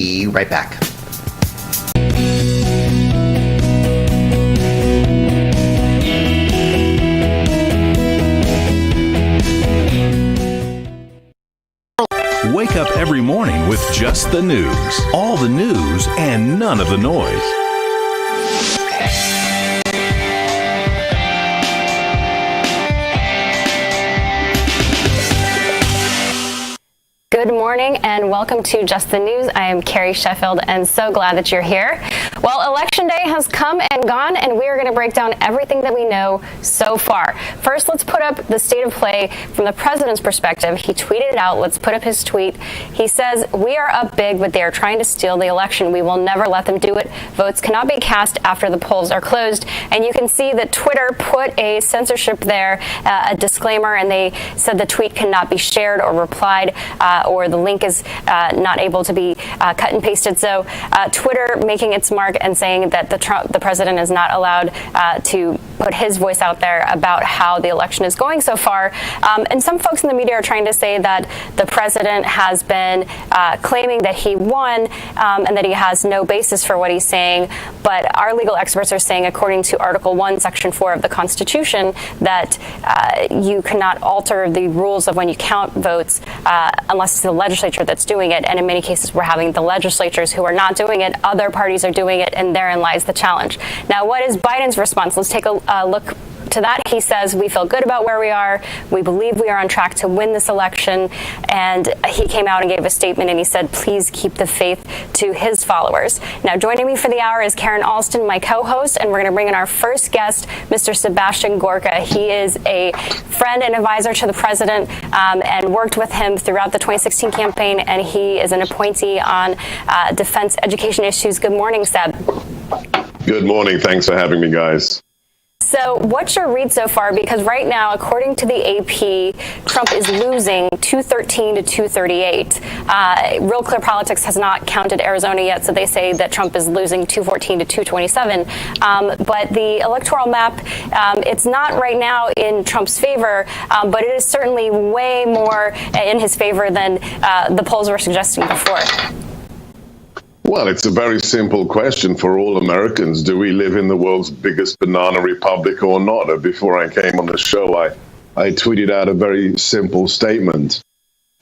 Be right back. Wake up every morning with just the news. All the news and none of the noise. Good morning and welcome to Just the News. I am Carrie Sheffield and so glad that you're here. Well, Election Day has come and gone and we are going to break down everything that we know so far. First, let's put up the state of play from the president's perspective. He tweeted it out. Let's put up his tweet. He says, "We are up big, but they are trying to steal the election. We will never let them do it. Votes cannot be cast after the polls are closed." And you can see that Twitter put a censorship there, a disclaimer, and they said the tweet cannot be shared or replied or the link is not able to be cut and pasted. So Twitter making its mark and saying that the president is not allowed to put his voice out there about how the election is going so far. And some folks in the media are trying to say that the president has been claiming that he won and that he has no basis for what he's saying. But our legal experts are saying, according to Article 1, Section 4 of the Constitution, that you cannot alter the rules of when you count votes unless it's the legislature that's doing it. And in many cases, we're having the legislatures who are not doing it. Other parties are doing it, and therein lies the challenge. Now, what is Biden's response? Let's take a look to that. He says, "We feel good about where we are. We believe we are on track to win this election." And he came out and gave a statement and he said, "Please keep the faith," to his followers. Now, joining me for the hour is Karen Alston, my co-host, and we're going to bring in our first guest, Mr. Sebastian Gorka. He is a friend and advisor to the president and worked with him throughout the 2016 campaign, and he is an appointee on defense education issues. Good morning, Seb. Good morning. Thanks for having me, guys. So what's your read so far? Because right now, according to the AP, Trump is losing 213 to 238. Real Clear Politics has not counted Arizona yet, so they say that Trump is losing 214 to 227. But the electoral map, it's not right now in Trump's favor, but it is certainly way more in his favor than the polls were suggesting before. Well, it's a very simple question for all Americans. Do we live in the world's biggest banana republic or not? Before I came on the show, I tweeted out a very simple statement.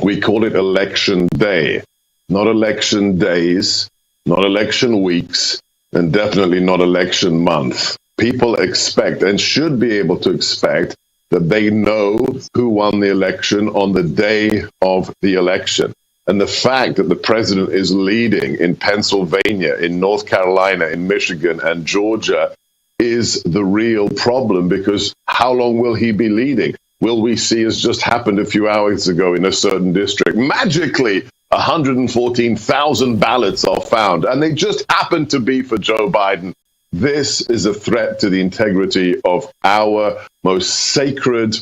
We call it election day, not election days, not election weeks, and definitely not election month. People expect and should be able to expect that they know who won the election on the day of the election. And the fact that the president is leading in Pennsylvania, in North Carolina, in Michigan, and Georgia is the real problem, because how long will he be leading? Will we see, as just happened a few hours ago in a certain district, magically 114,000 ballots are found, and they just happen to be for Joe Biden? This is a threat to the integrity of our most sacred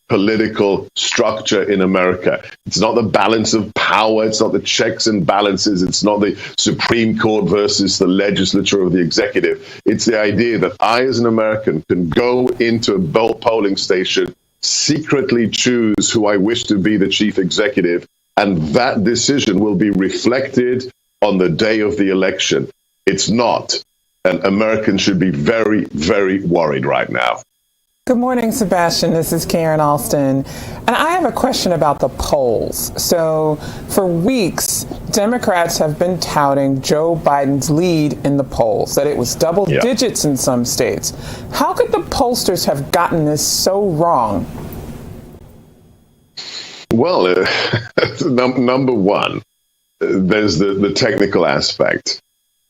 political structure in America. It's not the balance of power. It's not the checks and balances. It's not the Supreme Court versus the legislature or the executive. It's the idea that I, as an American, can go into a polling station, secretly choose who I wish to be the chief executive, and that decision will be reflected on the day of the election. It's not. And Americans should be very, very worried right now. Good morning, Sebastian. This is Karen Alston. And I have a question about the polls. So for weeks, Democrats have been touting Joe Biden's lead in the polls, that it was double digits in some states. How could the pollsters have gotten this so wrong? Well, number one, there's the technical aspect.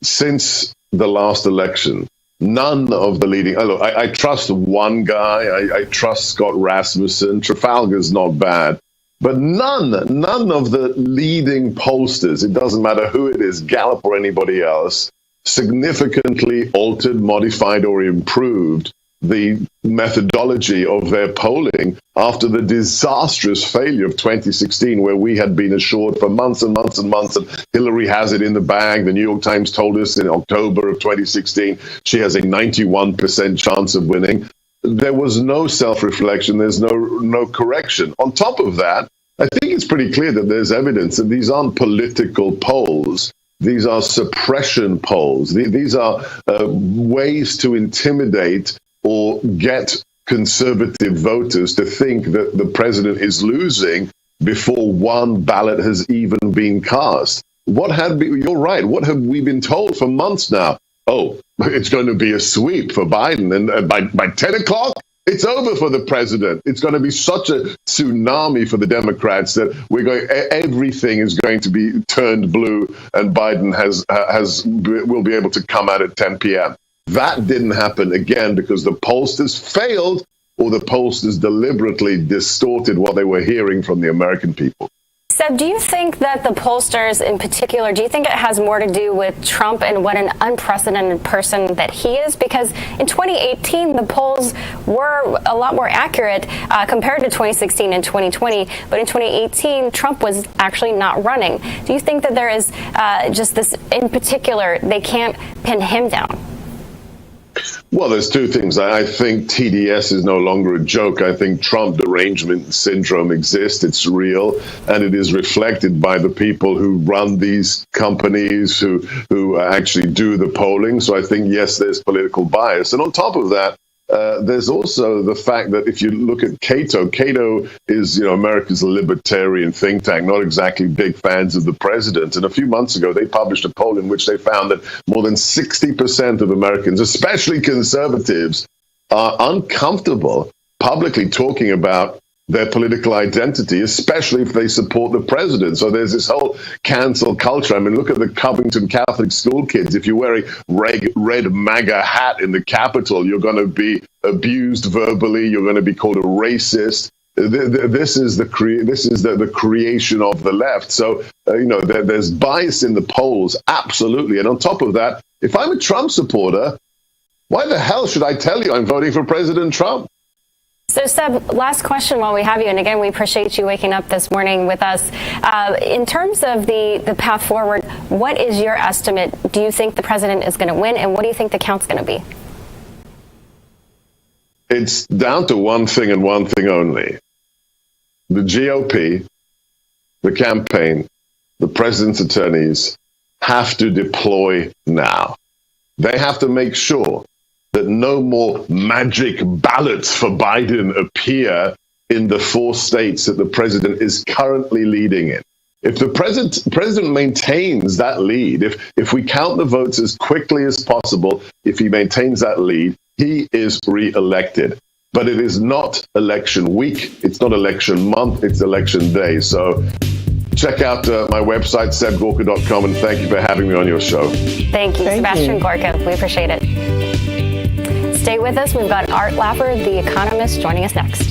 Since the last election, none of the leading, look, I trust one guy, I trust Scott Rasmussen, Trafalgar's not bad, but none of the leading pollsters, it doesn't matter who it is, Gallup or anybody else, significantly altered, modified, or improved the methodology of their polling after the disastrous failure of 2016, where we had been assured for months and months and months, and Hillary has it in the bag. The New York Times told us in October of 2016 she has a 91% chance of winning. There was no self-reflection. There's no correction. On top of that, I think it's pretty clear that there's evidence that these aren't political polls. These are suppression polls. These are ways to intimidate or get conservative voters to think that the president is losing before one ballot has even been cast. You're right. What have we been told for months now? Oh, it's going to be a sweep for Biden. And by 10 o'clock, it's over for the president. It's going to be such a tsunami for the Democrats that everything is going to be turned blue, and Biden will be able to come out at 10 p.m. That didn't happen again because the pollsters failed, or the pollsters deliberately distorted what they were hearing from the American people. Seb, do you think that the pollsters in particular, do you think it has more to do with Trump and what an unprecedented person that he is? Because in 2018, the polls were a lot more accurate compared to 2016 and 2020. But in 2018, Trump was actually not running. Do you think that there is just this, in particular, they can't pin him down? Well, there's two things. I think TDS is no longer a joke. I think Trump derangement syndrome exists. It's real, and it is reflected by the people who run these companies, who actually do the polling. So I think, yes, there's political bias. And on top of that, there's also the fact that if you look at Cato is, America's libertarian think tank, not exactly big fans of the president. And a few months ago, they published a poll in which they found that more than 60% of Americans, especially conservatives, are uncomfortable publicly talking about their political identity, especially if they support the president. So there's this whole cancel culture. I mean, look at the Covington Catholic school kids. If you wear a red MAGA hat in the Capitol, you're going to be abused verbally. You're going to be called a racist. This is the creation of the left. So, there's bias in the polls, absolutely. And on top of that, if I'm a Trump supporter, why the hell should I tell you I'm voting for President Trump? So, Seb, last question while we have you. And again, we appreciate you waking up this morning with us. In terms of the path forward, what is your estimate? Do you think the president is going to win? And what do you think the count's going to be? It's down to one thing and one thing only. The GOP, the campaign, the president's attorneys have to deploy now. They have to make sure that no more magic ballots for Biden appear in the 4 states that the president is currently leading in. If the president maintains that lead, if we count the votes as quickly as possible, if he maintains that lead, he is re-elected. But it is not election week, it's not election month, it's election day. So check out my website, sebgorka.com, and thank you for having me on your show. Thank you, Sebastian Gorka. We appreciate it. Stay with us. We've got Art Laffer, the economist, joining us next.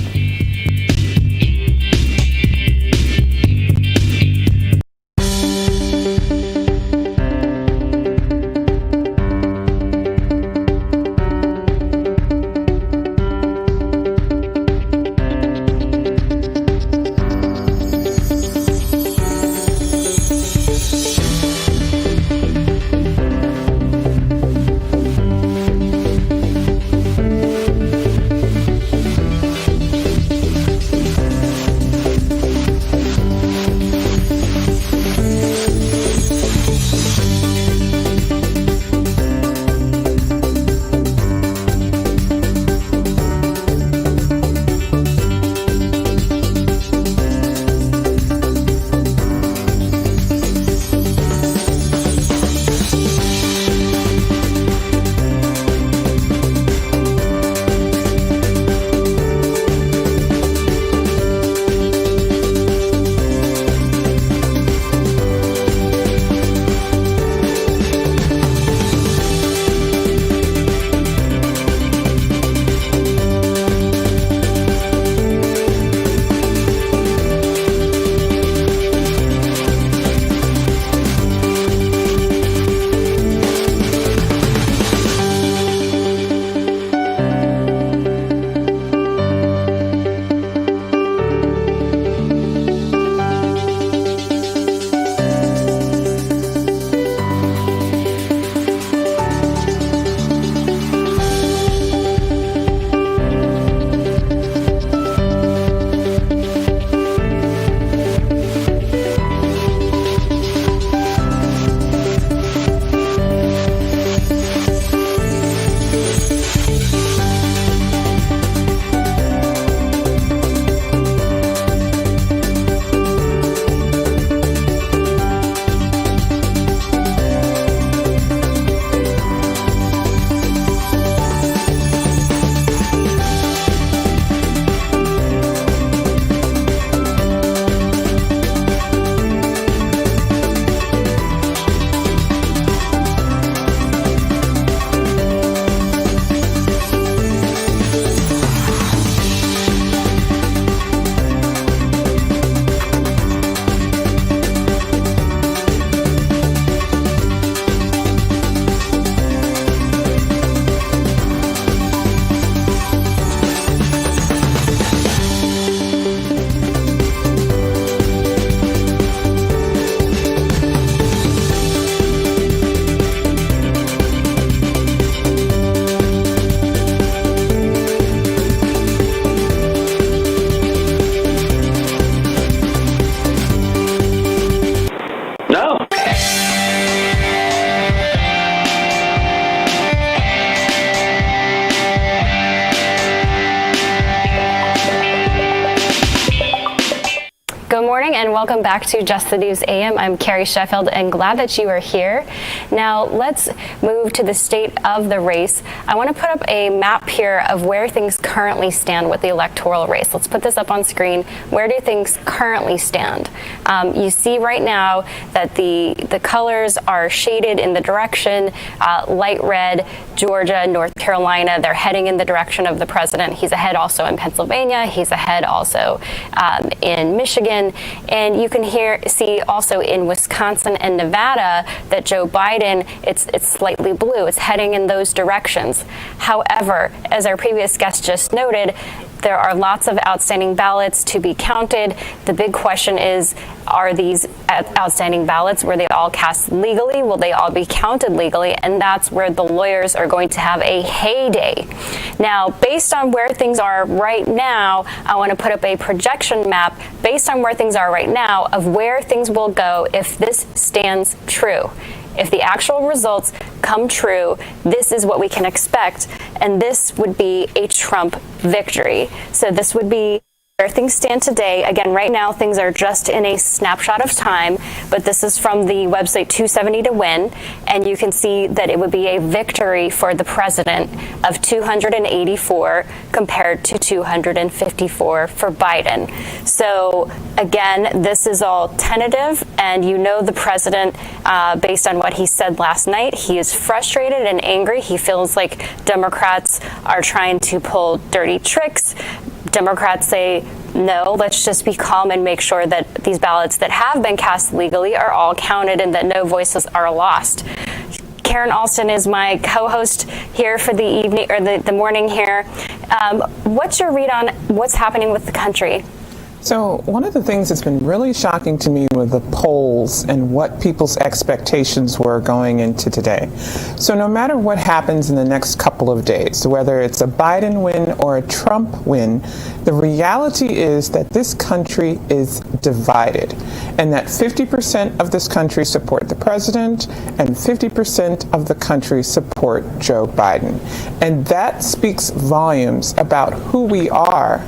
and welcome back to Just the News AM. I'm Carrie Sheffield and glad that you are here. Now let's move to the state of the race. I want to put up a map here of where things currently stand with the electoral race. Let's put this up on screen. Where do things currently stand? You see right now that the colors are shaded in the direction, light red, Georgia, North Carolina. They're heading in the direction of the president. He's ahead also in Pennsylvania. He's ahead also in Michigan. And you can see also in Wisconsin and Nevada that Joe Biden, it's slightly blue. It's heading in those directions. However, as our previous guest just noted, there are lots of outstanding ballots to be counted. The big question is, are these outstanding ballots, were they all cast legally? Will they all be counted legally? And that's where the lawyers are going to have a heyday. Now, based on where things are right now, I want to put up a projection map based on where things are right now of where things will go if this stands true. If the actual results come true, this is what we can expect, and this would be a Trump victory. So this would be where things stand today. Again, right now, things are just in a snapshot of time, but this is from the website 270 to Win, and you can see that it would be a victory for the president of 284 compared to 254 for Biden. So again, this is all tentative, and you know the president, based on what he said last night, he is frustrated and angry. He feels like Democrats are trying to pull dirty tricks. Democrats say, no, let's just be calm and make sure that these ballots that have been cast legally are all counted and that no voices are lost. Karen Alston is my co-host here for the evening or the morning here. What's your read on what's happening with the country? So one of the things that's been really shocking to me were the polls and what people's expectations were going into today. So no matter what happens in the next couple of days, whether it's a Biden win or a Trump win, the reality is that this country is divided and that 50% of this country support the president and 50% of the country support Joe Biden. And that speaks volumes about who we are,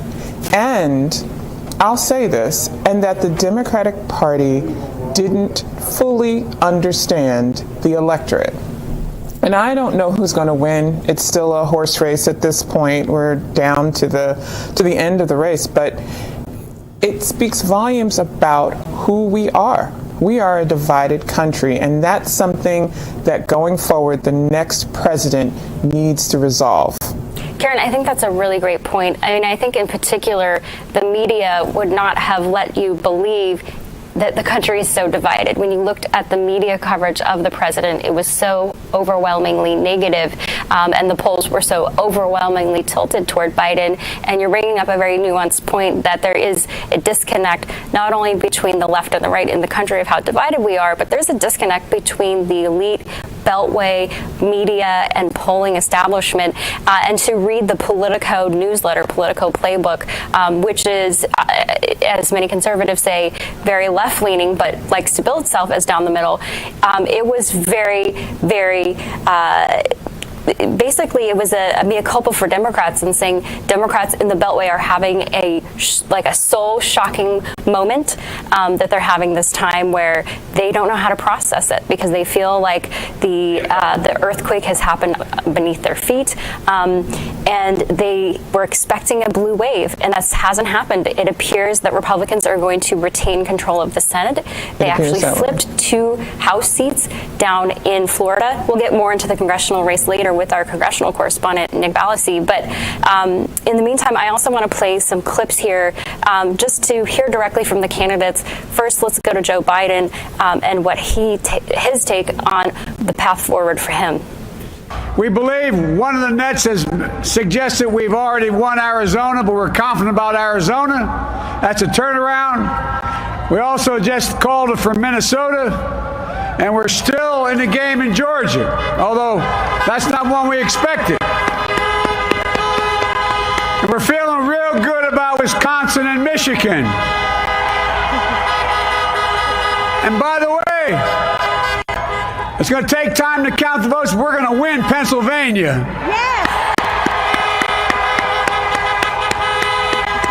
and I'll say this, and that the Democratic Party didn't fully understand the electorate. And I don't know who's going to win. It's still a horse race at this point. We're down to the end of the race, but it speaks volumes about who we are. We are a divided country, and that's something that going forward, the next president needs to resolve. Karen, I think that's a really great point. I mean, I think in particular, the media would not have let you believe that the country is so divided. When you looked at the media coverage of the president, it was so overwhelmingly negative, and the polls were so overwhelmingly tilted toward Biden. And you're bringing up a very nuanced point that there is a disconnect not only between the left and the right in the country of how divided we are, but there's a disconnect between the elite Beltway media and polling establishment. And to read the Politico newsletter, Politico Playbook, which is, as many conservatives say, very left-leaning, but likes to bill itself as down the middle. It was very, very basically, it was a mea culpa for Democrats and saying Democrats in the Beltway are having a soul-shocking moment that they're having this time where they don't know how to process it because they feel like the earthquake has happened beneath their feet, and they were expecting a blue wave, and that hasn't happened. It appears that Republicans are going to retain control of the Senate. They actually flipped 2 House seats down in Florida. We'll get more into the congressional race later with our congressional correspondent, Nick Ballasy. But in the meantime, I also want to play some clips here just to hear directly from the candidates. First, let's go to Joe Biden and what his take on the path forward for him. We believe one of the nets has suggested we've already won Arizona, but we're confident about Arizona. That's a turnaround. We also just called it from Minnesota. And we're still in the game in Georgia, although that's not one we expected. And we're feeling real good about Wisconsin and Michigan. And by the way, it's going to take time to count the votes. We're going to win Pennsylvania. Yes.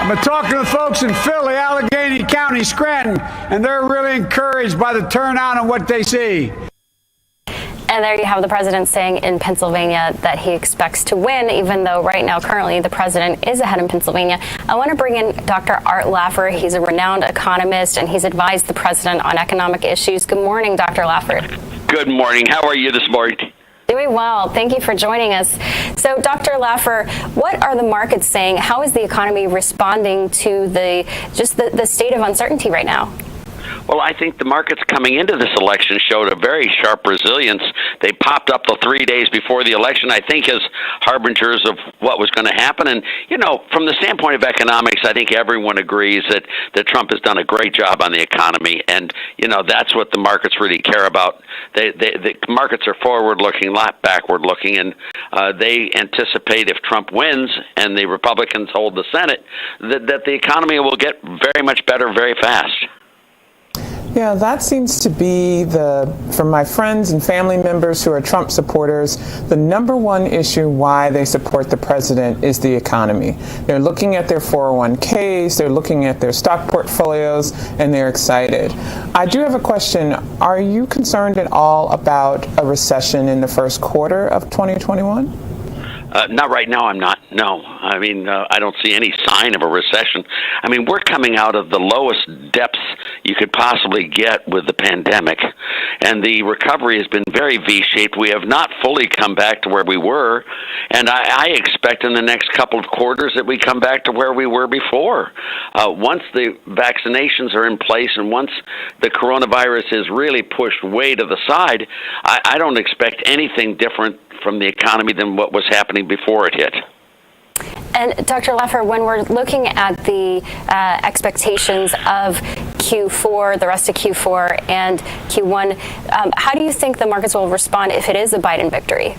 I've been talking to folks in Philly, Allegheny Allegheny County, Scranton, and they're really encouraged by the turnout and what they see. And there you have the president saying in Pennsylvania that he expects to win, even though right now, currently, the president is ahead in Pennsylvania. I want to bring in Dr. Art Laffer. He's a renowned economist, and he's advised the president on economic issues. Good morning, Dr. Laffer. Good morning. How are you this morning? Doing well. Thank you for joining us. So, Dr. Laffer, what are the markets saying? How is the economy responding to the state of uncertainty right now? Well, I think the markets coming into this election showed a very sharp resilience. They popped up the 3 days before the election, I think, as harbingers of what was going to happen. And, you know, from the standpoint of economics, I think everyone agrees that Trump has done a great job on the economy. And, you know, that's what the markets really care about. The markets are forward-looking, not backward-looking, and they anticipate if Trump wins and the Republicans hold the Senate, that the economy will get very much better very fast. Yeah, that seems to be from my friends and family members who are Trump supporters, the number one issue why they support the president is the economy. They're looking at their 401ks, they're looking at their stock portfolios, and they're excited. I do have a question. Are you concerned at all about a recession in the first quarter of 2021? Not right now, I'm not. No. I mean, I don't see any sign of a recession. I mean, we're coming out of the lowest depths you could possibly get with the pandemic, and the recovery has been very V-shaped. We have not fully come back to where we were, and I expect in the next couple of quarters that we come back to where we were before. Once the vaccinations are in place and once the coronavirus is really pushed way to the side, I don't expect anything different from the economy than what was happening before it hit. And Dr. Laffer, when we're looking at the expectations of Q4, the rest of Q4 and Q1, how do you think the markets will respond if it is a Biden victory?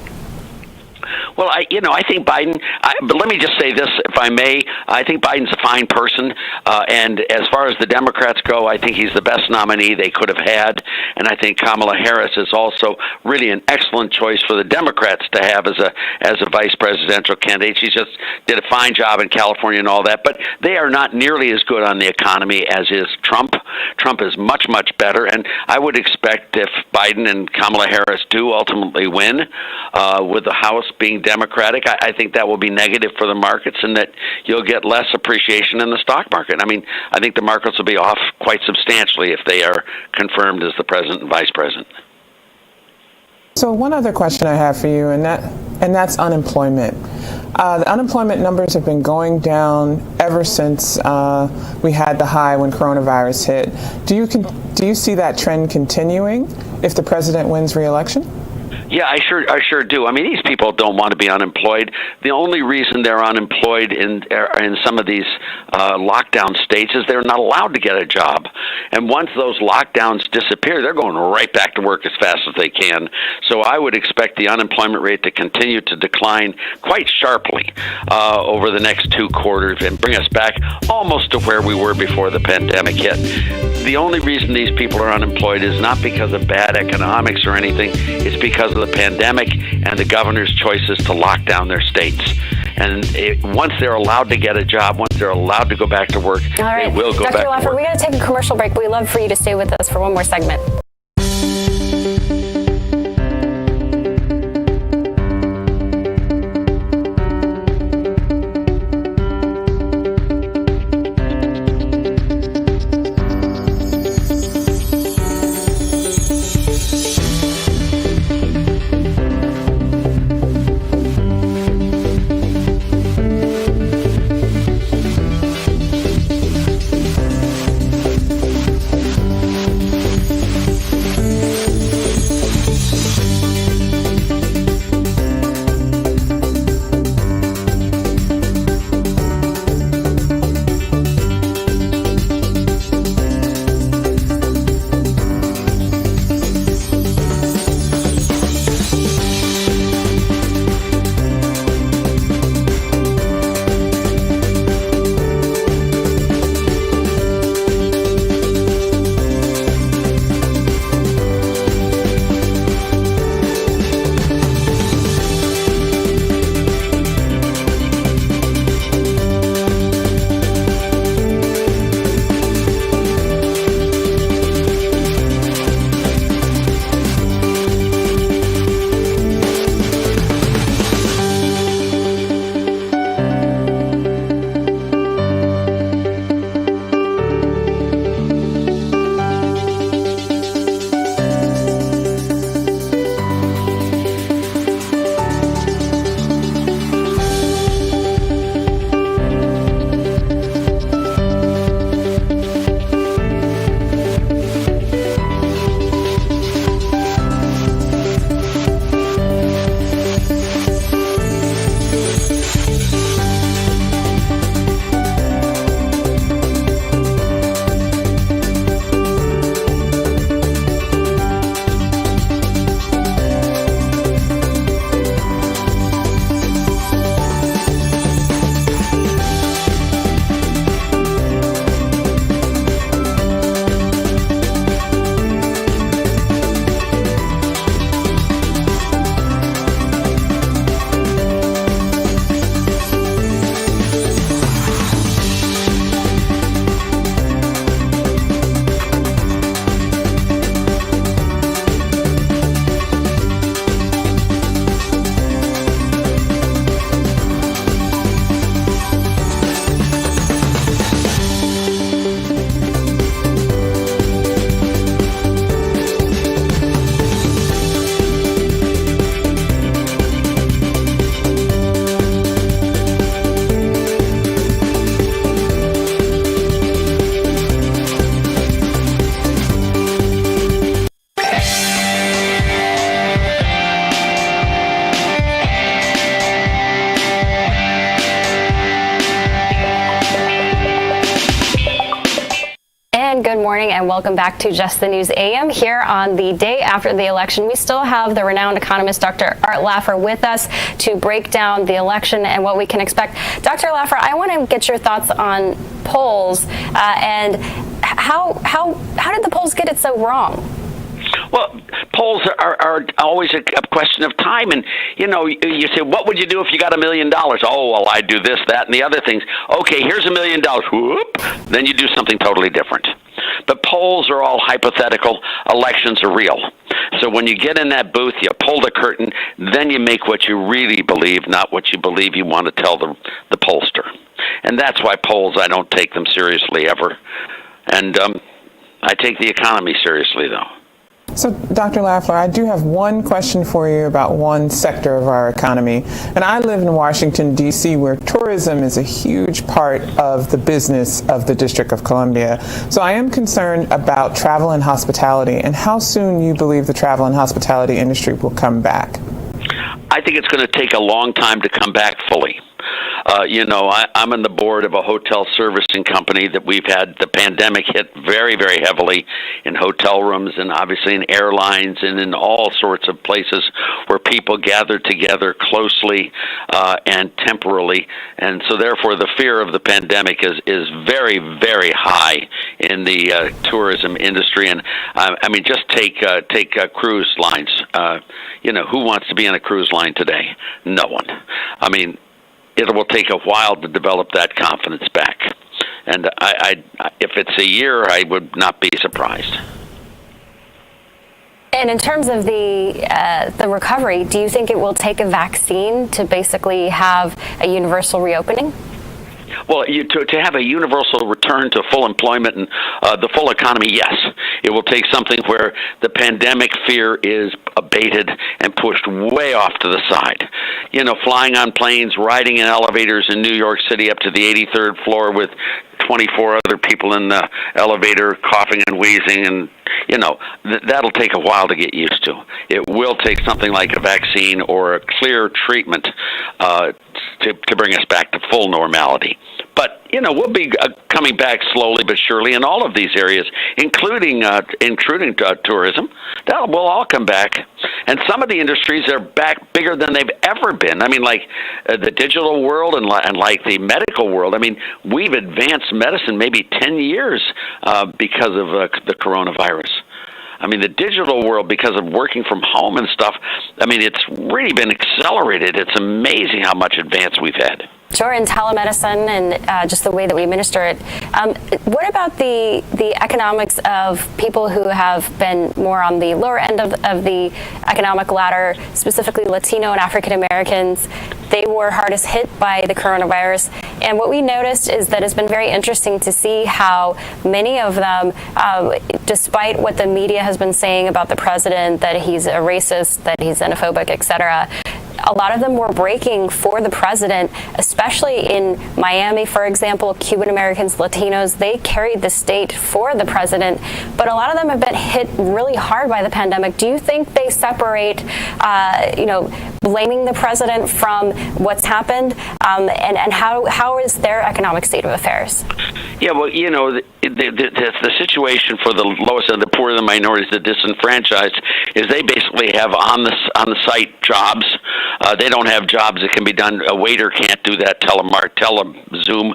Well, I think Biden, but let me just say this, if I may, I think Biden's a fine person, and as far as the Democrats go, I think he's the best nominee they could have had, and I think Kamala Harris is also really an excellent choice for the Democrats to have as a vice presidential candidate. She just did a fine job in California and all that, but they are not nearly as good on the economy as is Trump. Trump is much, much better, and I would expect if Biden and Kamala Harris do ultimately win, with the House being Democratic, I think that will be negative for the markets and that you'll get less appreciation in the stock market. I mean, I think the markets will be off quite substantially if they are confirmed as the president and vice president. So one other question I have for you, and that's unemployment. The unemployment numbers have been going down ever since we had the high when coronavirus hit. Do you see that trend continuing if the president wins re-election? Yeah, I sure do. I mean, these people don't want to be unemployed. The only reason they're unemployed in some of these lockdown states is they're not allowed to get a job. And once those lockdowns disappear, they're going right back to work as fast as they can. So I would expect the unemployment rate to continue to decline quite sharply over the next 2 quarters and bring us back almost to where we were before the pandemic hit. The only reason these people are unemployed is not because of bad economics or anything. It's because of the pandemic and the governor's choices to lock down their states. And once they're allowed to get a job, once they're allowed to go back to work, all right, they will go Dr. back Laffer, to work. we got to take a commercial break. We'd love for you to stay with us for one more segment. morning and welcome back to Just the News AM. Here on the day after the election, we still have the renowned economist Dr. Art Laffer with us to break down the election and what we can expect. Dr. Laffer, I want to get your thoughts on polls and how did the polls get it so wrong? Well, polls are always a question of time. And, you say, what would you do if you got $1 million? Oh, well, I'd do this, that, and the other things. Okay, here's $1 million. Whoop. Then you do something totally different. But polls are all hypothetical. Elections are real. So when you get in that booth, you pull the curtain, then you make what you really believe, not what you believe you want to tell the pollster. And that's why polls, I don't take them seriously ever. And I take the economy seriously, though. So, Dr. Laffer, I do have one question for you about one sector of our economy. And I live in Washington, D.C., where tourism is a huge part of the business of the District of Columbia. So I am concerned about travel and hospitality and how soon you believe the travel and hospitality industry will come back. I think it's going to take a long time to come back fully. I'm on the board of a hotel servicing company that we've had the pandemic hit very, very heavily in hotel rooms and obviously in airlines and in all sorts of places where people gather together closely and temporally. And so therefore the fear of the pandemic is very, very high in the tourism industry. And just take cruise lines. Who wants to be on a cruise line today? No one. It will take a while to develop that confidence back. And if it's a year, I would not be surprised. And in terms of the recovery, do you think it will take a vaccine to basically have a universal reopening? Well, to have a universal return to full employment and the full economy, yes. It will take something where the pandemic fear is abated and pushed way off to the side. Flying on planes, riding in elevators in New York City up to the 83rd floor with 24 other people in the elevator coughing and wheezing, and that'll take a while to get used to. It will take something like a vaccine or a clear treatment to bring us back to full normality. But we'll be coming back slowly but surely in all of these areas, including tourism. That will all come back, and some of the industries are back bigger than they've ever been. Like the digital world and like the medical world. We've advanced medicine maybe 10 years because of the coronavirus. The digital world, because of working from home and stuff, it's really been accelerated. It's amazing how much advance we've had. Sure, in telemedicine and just the way that we administer it. What about the economics of people who have been more on the lower end of the economic ladder, specifically Latino and African Americans? They were hardest hit by the coronavirus. And what we noticed is that it's been very interesting to see how many of them, despite what the media has been saying about the president, that he's a racist, that he's xenophobic, etc., a lot of them were breaking for the president, especially in Miami, for example. Cuban Americans, Latinos, they carried the state for the president, but a lot of them have been hit really hard by the pandemic. Do you think they separate, blaming the president from what's happened, and how is their economic state of affairs? Yeah, well, the situation for the lowest and the poor, the minorities, the disenfranchised, is they basically have on the site jobs. They don't have jobs that can be done. A waiter can't do that. Zoom.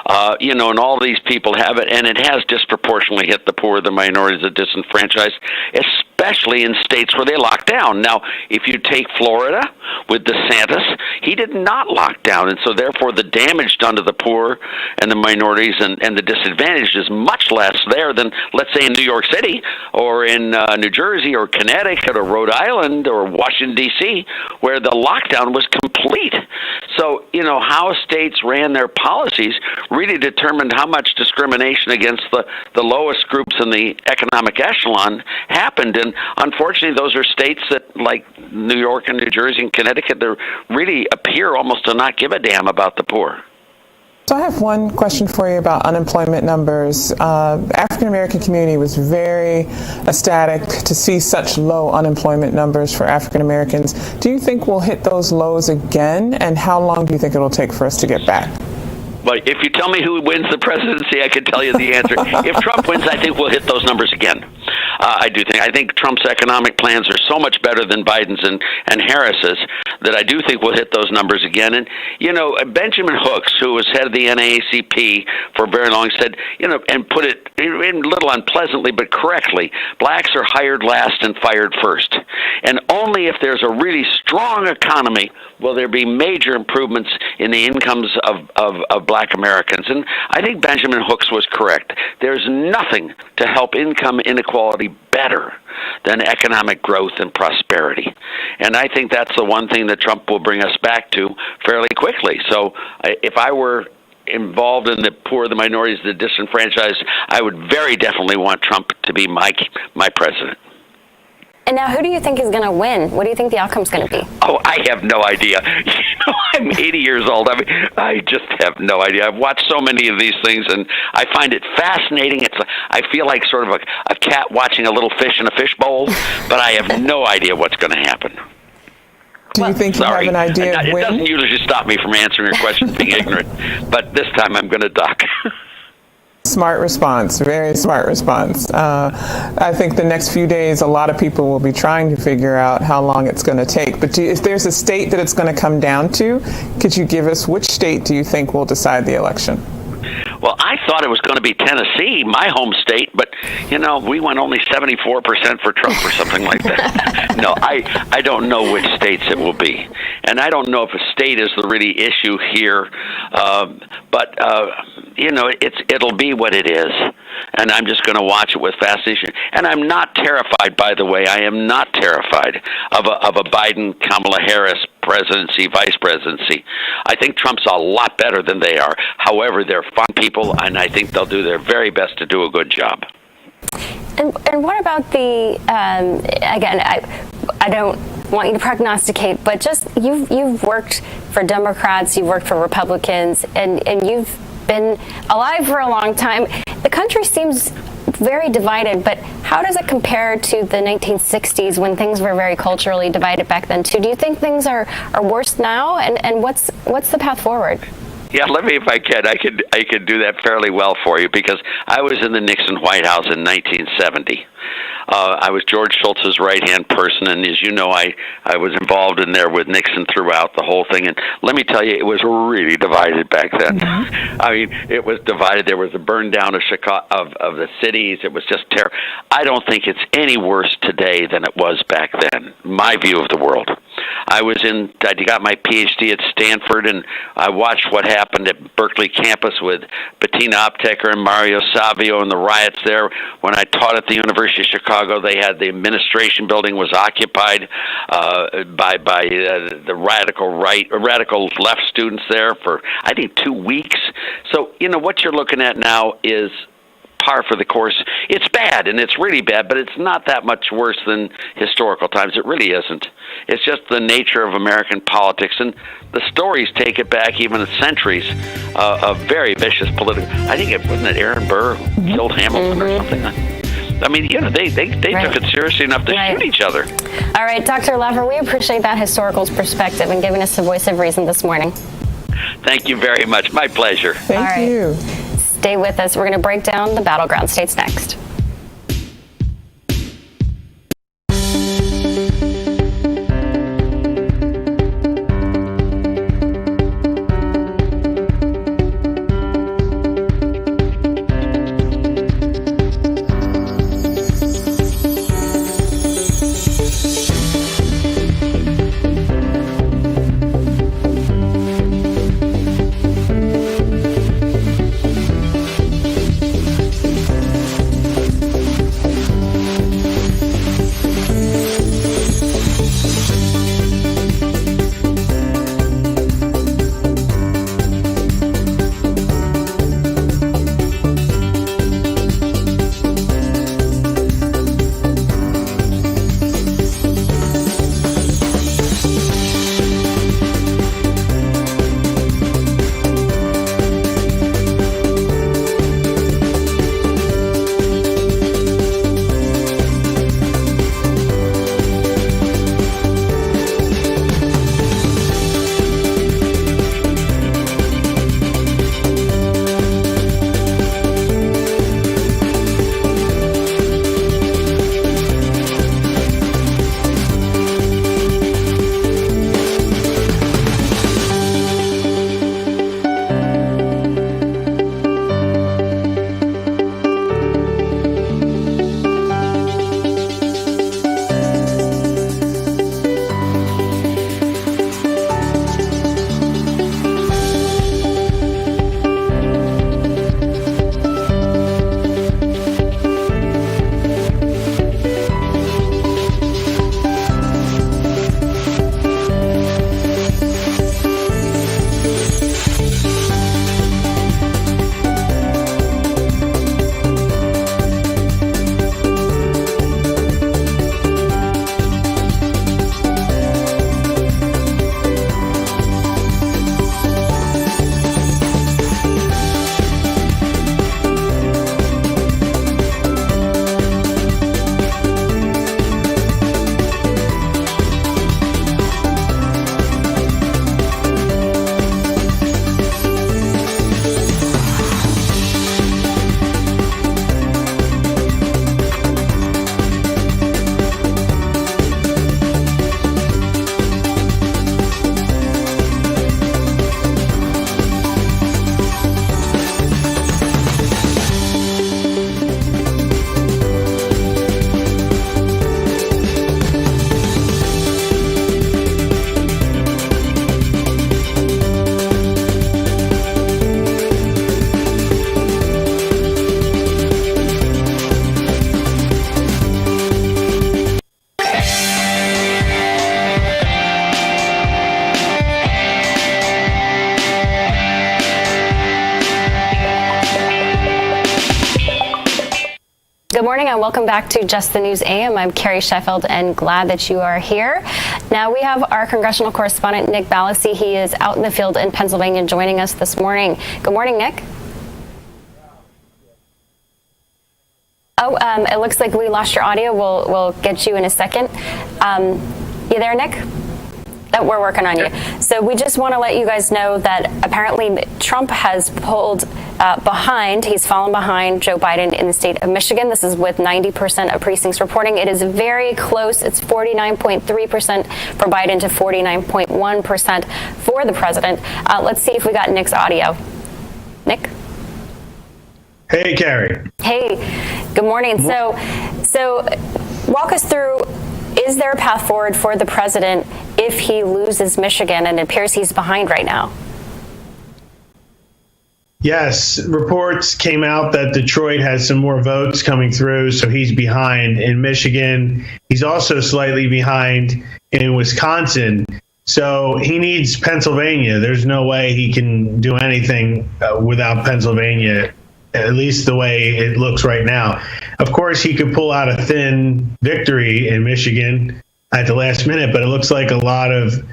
And all these people have it, and it has disproportionately hit the poor, the minorities, the disenfranchised, especially in states where they lock down. Now, if you take Florida with DeSantis, he did not lock down, and so therefore the damage done to the poor and the minorities and the disadvantaged is much less there than, let's say, in New York City or in New Jersey or Connecticut or Rhode Island or Washington, D.C., where the lockdown was complete. So, how states ran their policies really determined how much discrimination against the lowest groups in the economic echelon happened. And unfortunately, those are states that, like New York and New Jersey and Connecticut, they really appear almost to not give a damn about the poor. So I have one question for you about unemployment numbers. African American community was very ecstatic to see such low unemployment numbers for African Americans. Do you think we'll hit those lows again, and how long do you think it'll take for us to get back? Well, if you tell me who wins the presidency, I can tell you the answer. If Trump wins, I think we'll hit those numbers again. I think Trump's economic plans are so much better than Biden's and Harris's that I do think we'll hit those numbers again. And, Benjamin Hooks, who was head of the NAACP for very long, said, and put it in a little unpleasantly but correctly, blacks are hired last and fired first. And only if there's a really strong economy will there be major improvements in the incomes of black Americans. And I think Benjamin Hooks was correct. There's nothing to help income inequality better than economic growth and prosperity. And I think that's the one thing that Trump will bring us back to fairly quickly. So if I were involved in the poor, the minorities, the disenfranchised, I would very definitely want Trump to be my president. And now, who do you think is going to win? What do you think the outcome's going to be? Oh, I have no idea. I'm 80 years old. I just have no idea. I've watched so many of these things, and I find it fascinating. I feel like sort of a cat watching a little fish in a fishbowl, but I have no idea what's going to happen. Do you think you have an idea of when? It doesn't when? usually stop me from answering your question being ignorant, but this time I'm going to duck. Smart response, very smart response. I think the next few days, a lot of people will be trying to figure out how long it's going to take. But if there's a state that it's going to come down to, could you give us which state do you think will decide the election? Well, I thought it was going to be Tennessee, my home state, but, we went only 74% for Trump or something like that. No, I don't know which states it will be. And I don't know if a state is the really issue here. But it'll be what it is. And I'm just going to watch it with fascination. And I'm not terrified, by the way. I am not terrified of a Biden, Kamala Harris presidency, vice presidency. I think Trump's a lot better than they are. However, they're fun people, and I think they'll do their very best to do a good job. And what about the, again, I don't want you to prognosticate, but just you've worked for Democrats, you've worked for Republicans, and you've been alive for a long time. The country seems very divided, but how does it compare to the 1960s when things were very culturally divided back then too? Do you think things are worse now? And what's the path forward? Yeah, let me, if I can, I could do that fairly well for you, because I was in the Nixon White House in 1970. I was George Shultz's right-hand person, and as you know, I was involved in there with Nixon throughout the whole thing. And let me tell you, it was really divided back then. Mm-hmm. I mean, it was divided. There was a burn down of Chicago, of the cities. It was just terrible. I don't think it's any worse today than it was back then. My view of the world. I got my PhD at Stanford, and I watched what happened at Berkeley campus with Bettina Optecker and Mario Savio and the riots there. When I taught at the University of Chicago, they had the administration building was occupied by the radical left students there for, I think, 2 weeks. So, what you're looking at now is par for the course. It's bad, and it's really bad, but it's not that much worse than historical times. It really isn't. It's just the nature of American politics, and the stories take it back even centuries of very vicious political. I think wasn't it Aaron Burr who killed Hamilton or something. I mean, they Right. took it seriously enough to shoot each other. All right, Dr. Laffer, we appreciate that historical perspective and giving us the voice of reason this morning. Thank you very much. My pleasure. Thank you. Stay with us. We're going to break down the battleground states next. morning and welcome back to Just the News AM. I'm Carrie Sheffield and glad that you are here. Now we have our congressional correspondent, Nick Ballasy. He is out in the field in Pennsylvania joining us this morning. Good morning, Nick. Oh, it looks like we lost your audio. We'll get you in a second. You there, Nick? That we're working on you. So we just want to let you guys know that apparently Trump has pulled behind. He's fallen behind Joe Biden in the state of Michigan. This is with 90% of precincts reporting. It is very close. It's 49.3% for Biden to 49.1% for the president. Let's see if we got Nick's audio. Nick? Hey, Carrie. Hey, good morning. So walk us through, is there a path forward for the president if he loses Michigan, and it appears he's behind right now? Yes, reports came out that Detroit has some more votes coming through, so he's behind in Michigan. He's also slightly behind in Wisconsin. So he needs Pennsylvania. There's no way he can do anything without Pennsylvania, at least the way it looks right now. Of course, he could pull out a thin victory in Michigan at the last minute, but it looks like a lot of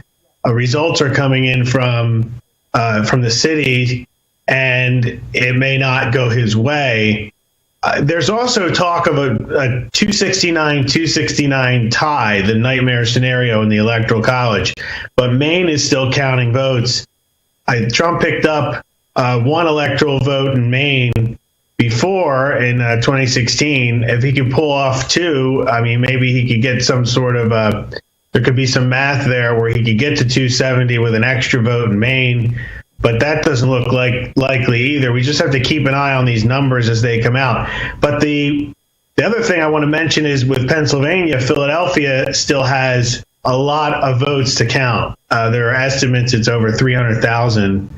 results are coming in from the city, and it may not go his way. There's also talk of a 269-269 tie, the nightmare scenario in the Electoral College, but Maine is still counting votes. Trump picked up one electoral vote in Maine before in 2016. If he could pull off two, I mean, maybe he could get some sort of there could be some math there where he could get to 270 with an extra vote in Maine, but that doesn't look likely either. We just have to keep an eye on these numbers as they come out. But the other thing I want to mention is with Pennsylvania, Philadelphia still has a lot of votes to count. There are estimates it's over 300,000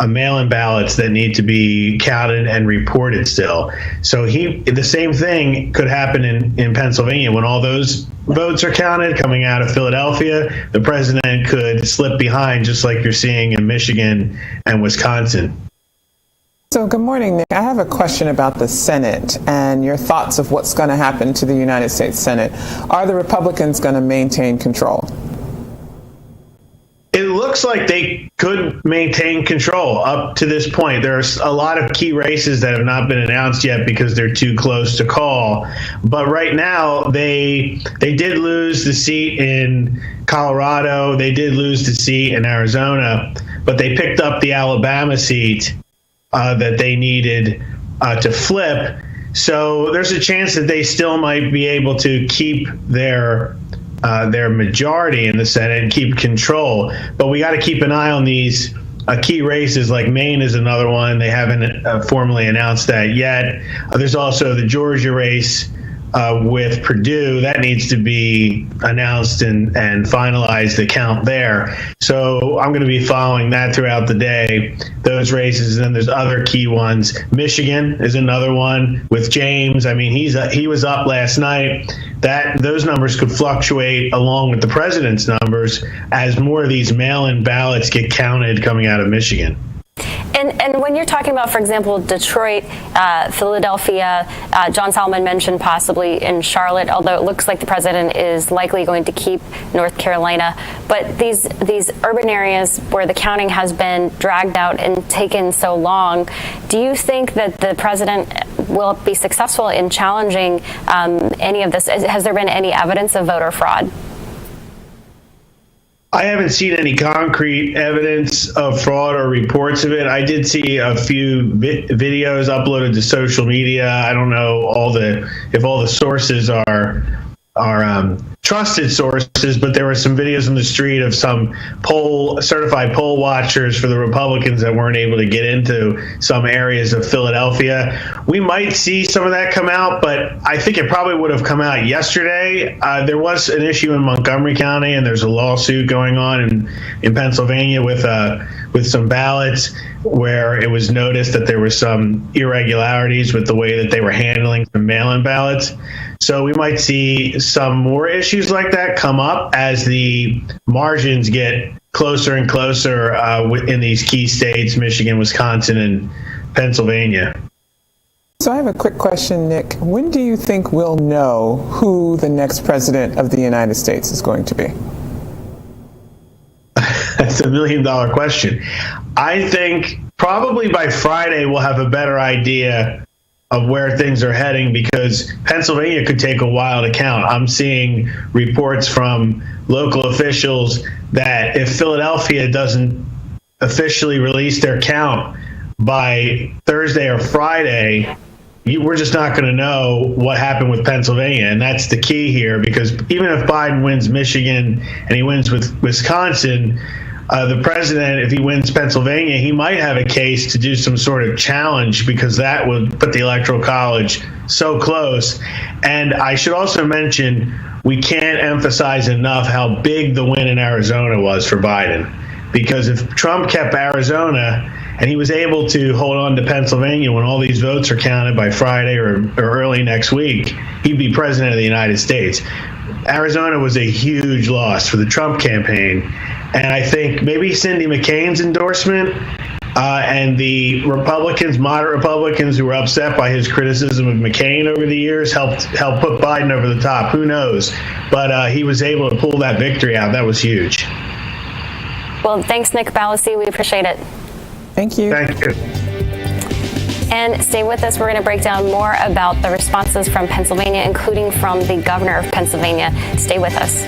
mail-in ballots that need to be counted and reported still. So the same thing could happen in Pennsylvania. When all those votes are counted coming out of Philadelphia, the president could slip behind, just like you're seeing in Michigan and Wisconsin. So good morning, Nick. I have a question about the Senate and your thoughts of what's going to happen to the United States Senate. Are the Republicans going to maintain control? It looks like they could maintain control up to this point. There's a lot of key races that have not been announced yet because they're too close to call. But right now, they did lose the seat in Colorado. They did lose the seat in Arizona, but they picked up the Alabama seat that they needed to flip. So there's a chance that they still might be able to keep their majority in the Senate and keep control. But we got to keep an eye on these key races, like Maine is another one. They haven't formally announced that yet. There's also the Georgia race with Purdue. That needs to be announced and finalized, the count there. So I'm going to be following that throughout the day, those races. And then there's other key ones. Michigan is another one with James. I mean, he was up last night. Those numbers could fluctuate along with the president's numbers as more of these mail-in ballots get counted coming out of Michigan. And when you're talking about, for example, Detroit, Philadelphia, John Solomon mentioned possibly in Charlotte, although it looks like the president is likely going to keep North Carolina. But these urban areas where the counting has been dragged out and taken so long, do you think that the president will be successful in challenging any of this? Has there been any evidence of voter fraud? I haven't seen any concrete evidence of fraud or reports of it. I did see a few videos uploaded to social media. I don't know if all the sources are trusted sources, but there were some videos on the street of some certified poll watchers for the Republicans that weren't able to get into some areas of Philadelphia. We might see some of that come out, but I think it probably would have come out yesterday. There was an issue in Montgomery County, and there's a lawsuit going on in Pennsylvania with some ballots where it was noticed that there were some irregularities with the way that they were handling the mail-in ballots. So we might see some more issues like that come up as the margins get closer and closer in these key states, Michigan, Wisconsin, and Pennsylvania. So I have a quick question, Nick. When do you think we'll know who the next president of the United States is going to be? That's $1 million question. I think probably by Friday we'll have a better idea of where things are heading, because Pennsylvania could take a while to count. I'm seeing reports from local officials that if Philadelphia doesn't officially release their count by Thursday or Friday, we're just not going to know what happened with Pennsylvania. And that's the key here, because even if Biden wins Michigan and he wins with Wisconsin, the president, if he wins Pennsylvania, he might have a case to do some sort of challenge, because that would put the Electoral College so close. And I should also mention, we can't emphasize enough how big the win in Arizona was for Biden. Because if Trump kept Arizona and he was able to hold on to Pennsylvania when all these votes are counted by Friday or early next week, he'd be president of the United States. Arizona was a huge loss for the Trump campaign. And I think maybe Cindy McCain's endorsement and the Republicans, moderate Republicans who were upset by his criticism of McCain over the years, helped put Biden over the top. Who knows? But he was able to pull that victory out. That was huge. Well, thanks, Nick Ballasy. We appreciate it. Thank you. Thank you. And stay with us. We're going to break down more about the responses from Pennsylvania, including from the governor of Pennsylvania. Stay with us.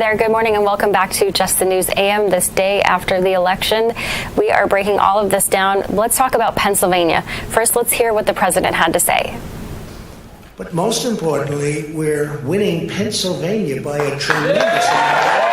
there. Good morning and welcome back to Just the News AM this day after the election. We are breaking all of this down. Let's talk about Pennsylvania. First, let's hear what the president had to say. But most importantly, we're winning Pennsylvania by a tremendous amount.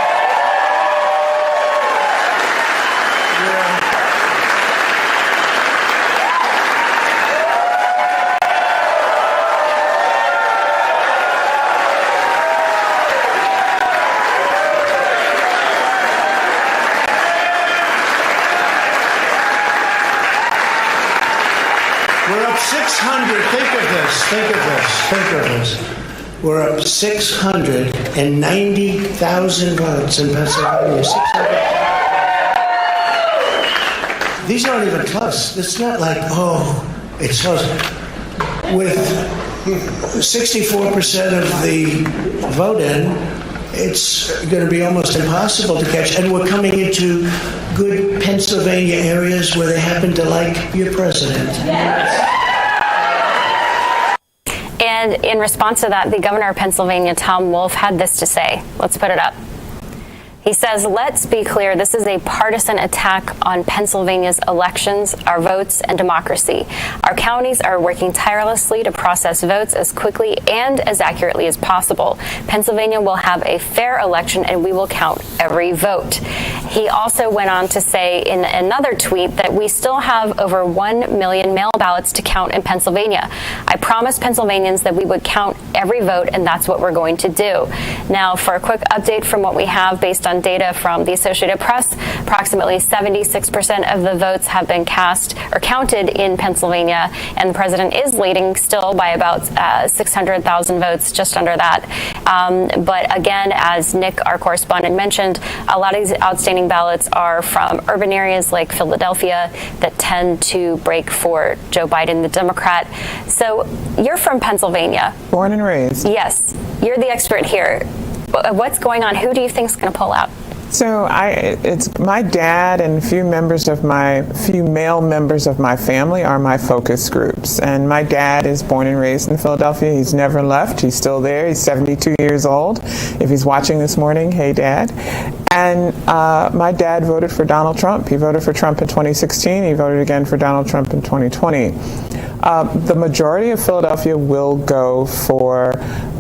We're up 600. Think of this. We're up 690,000 votes in Pennsylvania. 600. These aren't even close. It's not like, it's close. With 64% of the vote in, it's going to be almost impossible to catch. And we're coming into good Pennsylvania areas where they happen to like your president. And in response to that, the governor of Pennsylvania, Tom Wolf, had this to say. Let's put it up. He says, let's be clear, this is a partisan attack on Pennsylvania's elections, our votes, and democracy. Our counties are working tirelessly to process votes as quickly and as accurately as possible. Pennsylvania will have a fair election and we will count every vote. He also went on to say in another tweet that we still have over 1 million mail ballots to count in Pennsylvania. I promised Pennsylvanians that we would count every vote, and that's what we're going to do. Now, for a quick update from what we have based on data from the Associated Press, approximately 76% of the votes have been cast or counted in Pennsylvania, and the president is leading still by about 600,000 votes, just under that. But again, as Nick, our correspondent, mentioned, a lot of these outstanding ballots are from urban areas like Philadelphia that tend to break for Joe Biden, the Democrat. So you're from Pennsylvania. Born and raised. Yes. You're the expert here. What's going on? Who do you think is going to pull out? So it's my dad and a few male members of my family are my focus groups. And my dad is born and raised in Philadelphia. He's never left. He's still there. He's 72 years old. If he's watching this morning, hey, Dad. And my dad voted for Donald Trump. He voted for Trump in 2016. He voted again for Donald Trump in 2020. The majority of Philadelphia will go for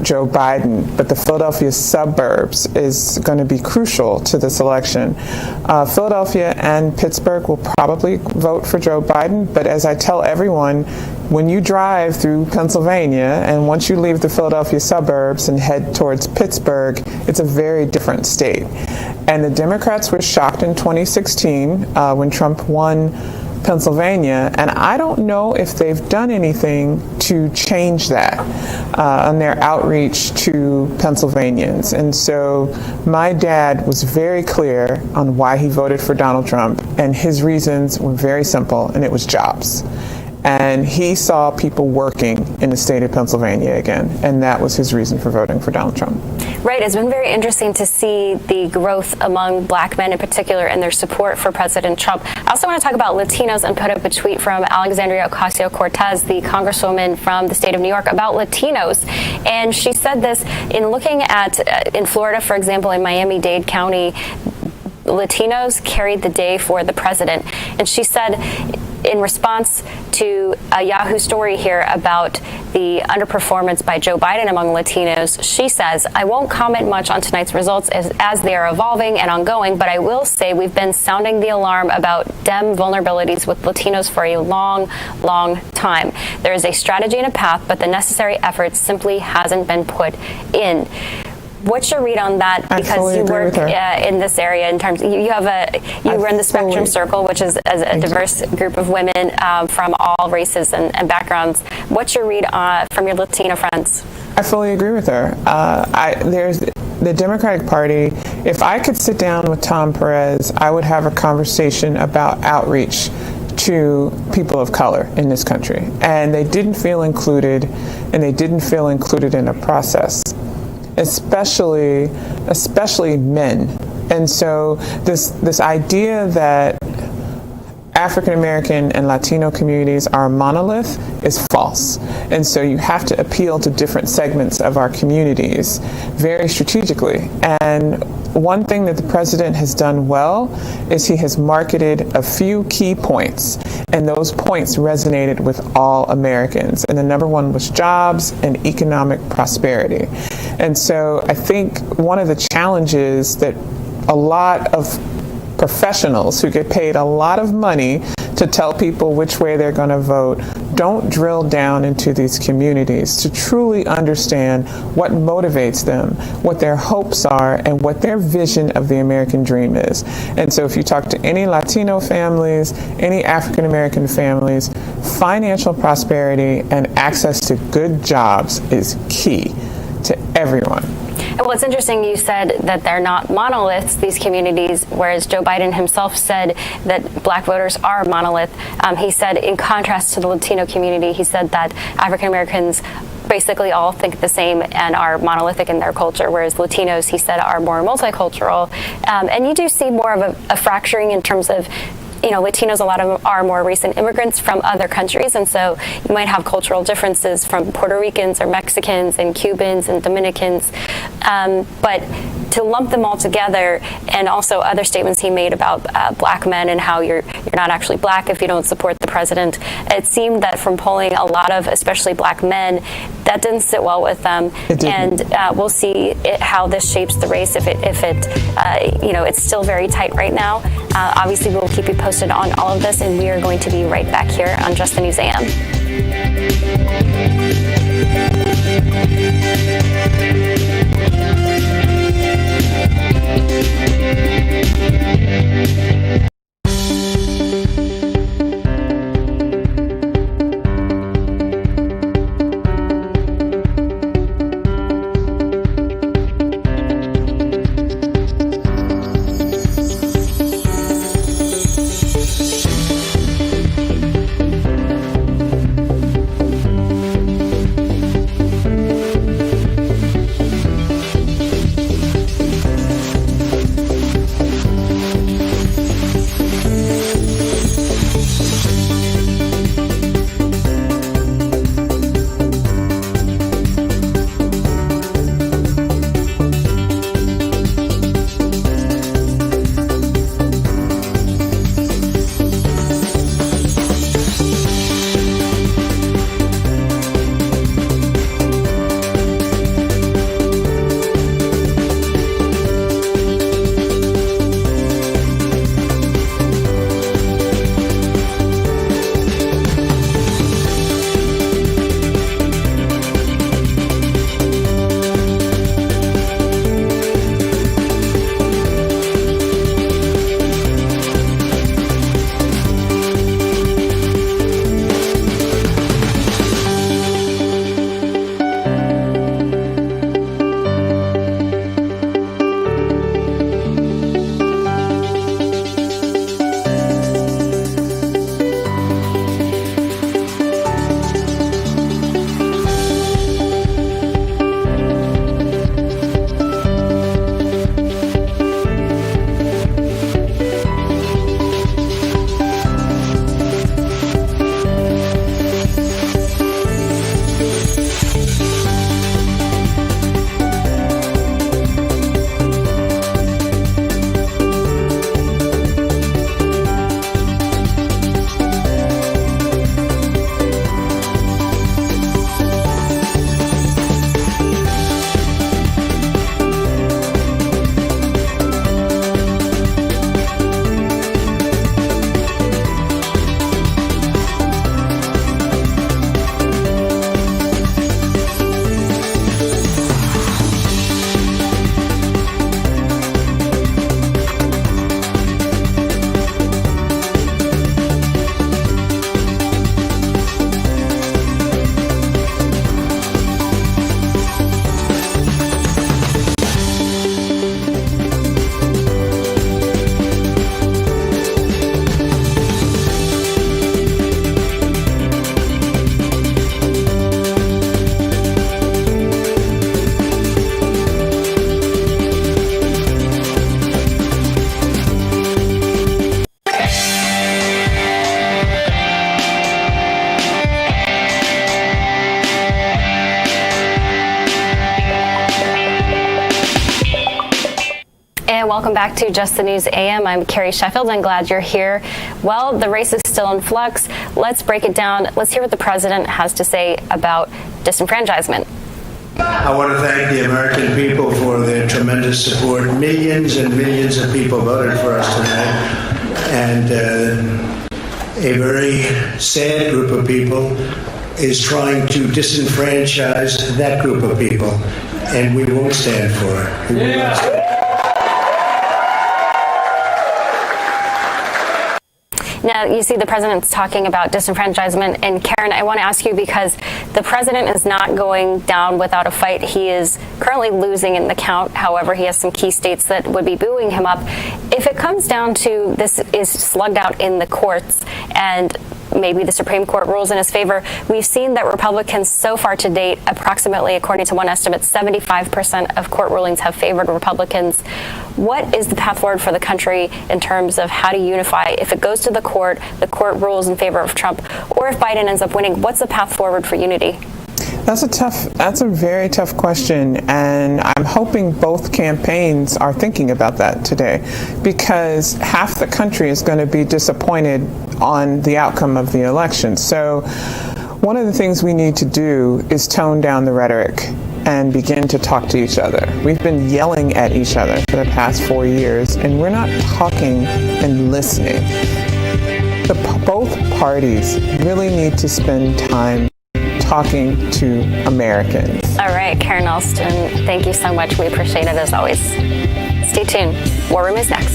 Joe Biden, but the Philadelphia suburbs is going to be crucial to this election. Philadelphia and Pittsburgh will probably vote for Joe Biden, but as I tell everyone, when you drive through Pennsylvania and once you leave the Philadelphia suburbs and head towards Pittsburgh, it's a very different state. And the Democrats were shocked in 2016 when Trump won Pennsylvania, and I don't know if they've done anything to change that on their outreach to Pennsylvanians. And so my dad was very clear on why he voted for Donald Trump, and his reasons were very simple, and it was jobs. And he saw people working in the state of Pennsylvania again, and that was his reason for voting for Donald Trump. Right. It's been very interesting to see the growth among black men in particular and their support for President Trump. I also want to talk about Latinos and put up a tweet from Alexandria Ocasio-Cortez, the congresswoman from the state of New York, about Latinos. And she said this in looking at, in Florida, for example, in Miami-Dade County, Latinos carried the day for the president. And she said, in response to a Yahoo story here about the underperformance by Joe Biden among Latinos, she says, I won't comment much on tonight's results as they are evolving and ongoing, but I will say we've been sounding the alarm about Dem vulnerabilities with Latinos for a long, long time. There is a strategy and a path, but the necessary effort simply hasn't been put in. What's your read on that? Because you work in this area in terms, you run the Spectrum Circle, which is a diverse group of women from all races and backgrounds. What's your read from your Latino friends? I fully agree with her. There's the Democratic Party. If I could sit down with Tom Perez, I would have a conversation about outreach to people of color in this country. And they didn't feel included, and they didn't feel included in a process. Especially men. And so this idea that African American and Latino communities are a monolith is false. And so you have to appeal to different segments of our communities very strategically. And one thing that the president has done well is he has marketed a few key points, and those points resonated with all Americans. And the number one was jobs and economic prosperity. And so I think one of the challenges that a lot of professionals who get paid a lot of money to tell people which way they're going to vote don't drill down into these communities to truly understand what motivates them, what their hopes are, and what their vision of the American dream is. And so if you talk to any Latino families, any African American families, financial prosperity and access to good jobs is key to everyone. And what's interesting, you said that they're not monoliths, these communities, whereas Joe Biden himself said that black voters are a monolith. He said, in contrast to the Latino community, he said that African Americans basically all think the same and are monolithic in their culture, whereas Latinos, he said, are more multicultural. And you do see more of a fracturing in terms of, you know, Latinos, a lot of them are more recent immigrants from other countries, and so you might have cultural differences from Puerto Ricans or Mexicans and Cubans and Dominicans, but to lump them all together, and also other statements he made about black men and how you're not actually black if you don't support the president. It seemed that from polling a lot of, especially black men, that didn't sit well with them, and we'll see how this shapes the race. If it you know, it's still very tight right now. Obviously, we'll keep you posted on all of this, and we are going to be right back here on Just the News AM. welcome back to Just the News AM. I'm Carrie Sheffield. I'm glad you're here. Well, the race is still in flux. Let's break it down. Let's hear what the president has to say about disenfranchisement. I want to thank the American people for their tremendous support. Millions and millions of people voted for us tonight. And a very sad group of people is trying to disenfranchise that group of people. And we won't stand for it. We will not stand. Now, you see the president's talking about disenfranchisement. And Karen, I want to ask you, because the president is not going down without a fight. He is currently losing in the count. However, he has some key states that would be booing him up. If it comes down to this is slugged out in the courts and maybe the Supreme Court rules in his favor, we've seen that Republicans so far to date, approximately, according to one estimate, 75% of court rulings have favored Republicans. What is the path forward for the country in terms of how to unify? If it goes to the court rules in favor of Trump, or if Biden ends up winning, what's the path forward for unity? That's a very tough question, and I'm hoping both campaigns are thinking about that today, because half the country is going to be disappointed on the outcome of the election. So one of the things we need to do is tone down the rhetoric and begin to talk to each other. We've been yelling at each other for the past 4 years, and we're not talking and listening. Both parties really need to spend time talking to Americans. All right, Karen Alston, thank you so much. We appreciate it as always. Stay tuned. War Room is next.